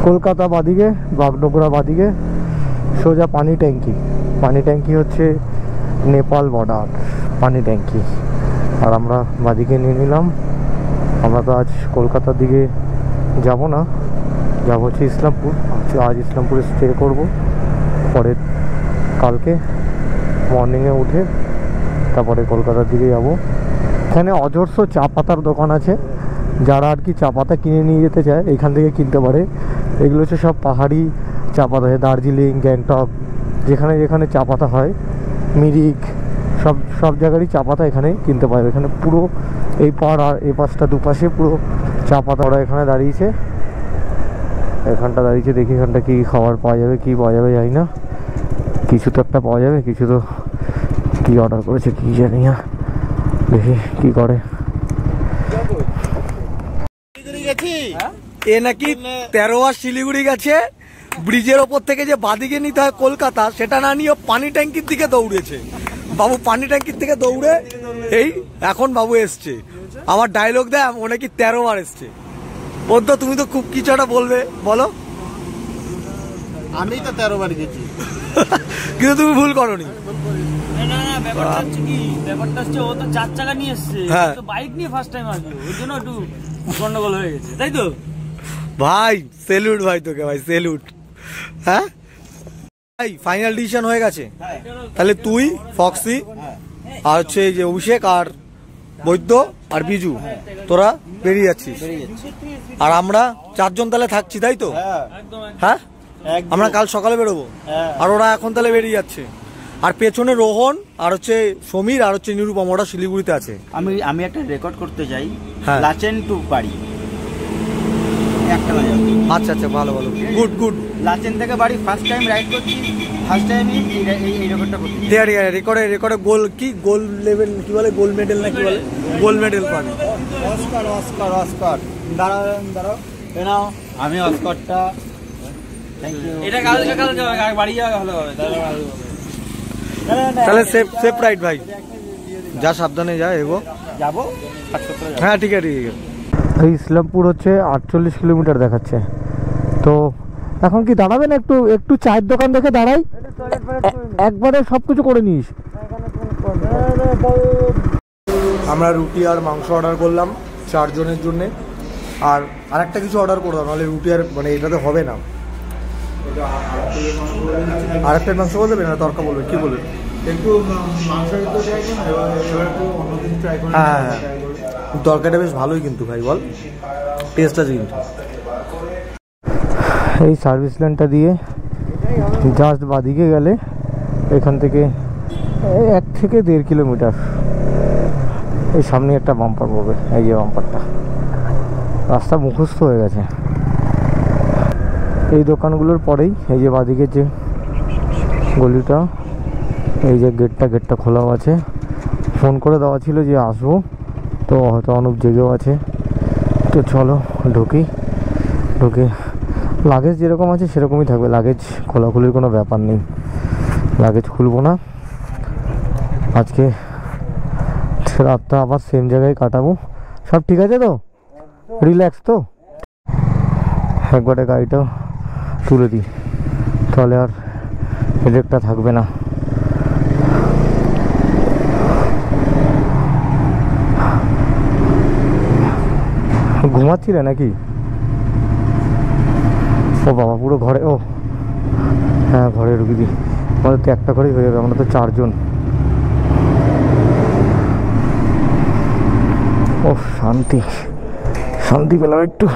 কলকাতা বাদিকে, বাগডোগরা বাদিকে সোজা পানি ট্যাঙ্কি হচ্ছে নেপাল বর্ডার পানি ট্যাঙ্কি। আর আমরা বাদিকে নিয়ে নিলাম। আমরা তো আজ কলকাতার দিকে যাব না, যাব হচ্ছে ইসলামপুর। আজ ইসলামপুরে স্টে করব, পরে কালকে মর্নিংয়ে উঠে তারপরে কলকাতার দিকে যাব। এখানে অজস্র চা পাতার দোকান আছে, যারা আর কি চা পাতা কিনে নিয়ে যেতে চায় এখান থেকে কিনতে পারে। এগুলো হচ্ছে সব পাহাড়ি চা পাতা, দার্জিলিং, গ্যাংটক, যেখানে যেখানে চা পাতা হয়, মিরিক, সব জায়গারই চা পাতা এখানে কিনতে পারবে। এখানে পুরো এই পাড় আর এই পাশটা দুপাশে পুরো চা পাতা। ওরা এখানে দাঁড়িয়েছে, দেখি এখানটা কি খাবার পাওয়া যাবে, কি পাওয়া যাবে জানি না। কিছু তো একটা পাওয়া যাবে, কিছু তো কি অর্ডার করেছে কি জানি না, দেখি কি করে। এ নাকি 13বার শিলিগুড়ি গেছে, ব্রিজের ওপর থেকে যে বাদিকে নিতে হয় কলকাতা, সেটা না নিয়ে পানি ট্যাঙ্কির দিকে দৌড়েছে। বাবু পানি ট্যাঙ্কির থেকে দৌড়ে এই এখন বাবু এসছে। আমার ডায়লগ দেয় ও নাকি 13বার এসছে। বলতো তুমি তো খুব কিছু একটা বলবে, বলো। আমি তো 13বার গেছি কিন্তু তুমি ভুল করনি। না ব্যাপারটা হচ্ছে কি, ব্যাপারটা হচ্ছে ও তো 4 চাকা নিয়ে এসছে, তো বাইক নিয়ে ফার্স্ট টাইম আসবে, ওই জন্য একটু গন্ডগোল হয়ে গেছে, তাই তো ভাই? সেলুট ভাই তোকে, ভাই সেলুট। হ্যাঁ ভাই, ফাইনাল ডিসিশন হয়ে গেছে। তাহলে তুই, ফক্সি আর হচ্ছে এই যে অভিষেক আর বৈদ্য আর বিজু, তোরা বেরিয়ে যাচ্ছিস। আর আমরা 4 জন তাহলে থাকছি, তাই তো? হ্যাঁ, আমরা কাল সকালে বেরোবো। আর ওরা এখন তাহলে বেরিয়ে যাচ্ছে। আর পেছনে রোহন আর হচ্ছে সমীর আর হচ্ছে নিরুপম, ওরা শিলিগুড়িতে আছে। আমি একটা রেকর্ড করতে চাই। হ্যাঁ, লাচেন টু বাড়ি একটা না। আচ্ছা ভালো গুড। লাচেন থেকে বাড়ি ফার্স্ট টাইম রাইড করছি, ফার্স্ট টাইম এই রেকর্ডটা করছি। রেকর্ডে গোল কি, গোল লেভেল কি বলে, গোল্ড মেডেল না কি বলে, গোল্ড মেডেল পাবে। অস্কার দাঁড়াও নাও, আমি অস্কারটা থ্যাংক ইউ। এটা কালকে বাড়ি যাওয়া ভালো হবে তাহলে সেফ রাইড ভাই, যা সাবধানে যা, এগো যাবো। হ্যাঁ ঠিক আছে। এই ইসলামপুর হচ্ছে 48 কিলোমিটার দেখাচ্ছে। তো এখন কি দাঁড়াবেন? একটু চায়ের দোকান দেখে দাঁড়াই, একবারে সবকিছু করে নিস। আমরা রুটি আর মাংস অর্ডার করলাম 4 জনের জন্যে। আর আরেকটা কিছু অর্ডার করলাম, নাহলে রুটি আর মানে এটাতে হবে না। আরেকটা মাংস বলবে না, তরকা বলবে, কি বলবে? একটু মাংস হ্যাঁ, তরকারিটা বেশ ভালোই কিন্তু ভাই, বল টেস্ট আছে কিন্তু। এই সার্ভিস ল্যান্ডটা দিয়ে জাস্ট বাদিকে গেলে এখান থেকে 1 থেকে 1.5 কিলোমিটার এই সামনে একটা বাম্পার পড়বে। এই যে বাম্পারটা, রাস্তা মুখস্থ হয়ে গেছে। এই দোকানগুলোর পরেই এই যে বাদিকে যে গলিটা, এই যে গেটটা খোলাও আছে। ফোন করে দেওয়া ছিল যে আসবো, তো হয়তো অনুপ জেগেও আছে। তো চলো ঢুকে লাগেজ যেরকম আছে সেরকমই থাকবে, লাগেজ খোলাখুলির কোনো ব্যাপার নেই। লাগেজ খুলবো না আজকে, রাতটা আবার সেম জায়গায় কাটাবো। সব ঠিক আছে তো, রিল্যাক্স তো? একবারে গাড়িটা তুলে দিই, তাহলে আর হেডেকটা থাকবে না। ঘুমাচ্ছিলে নাকি? ও বাবা, পুরো ঘরে? ও হ্যাঁ, ঘরে ঢুকি দিই। আমাদের তো একটা ঘরেই হয়ে যাবে, আমরা তো 4 জন। ও শান্তি পেলাম একটু।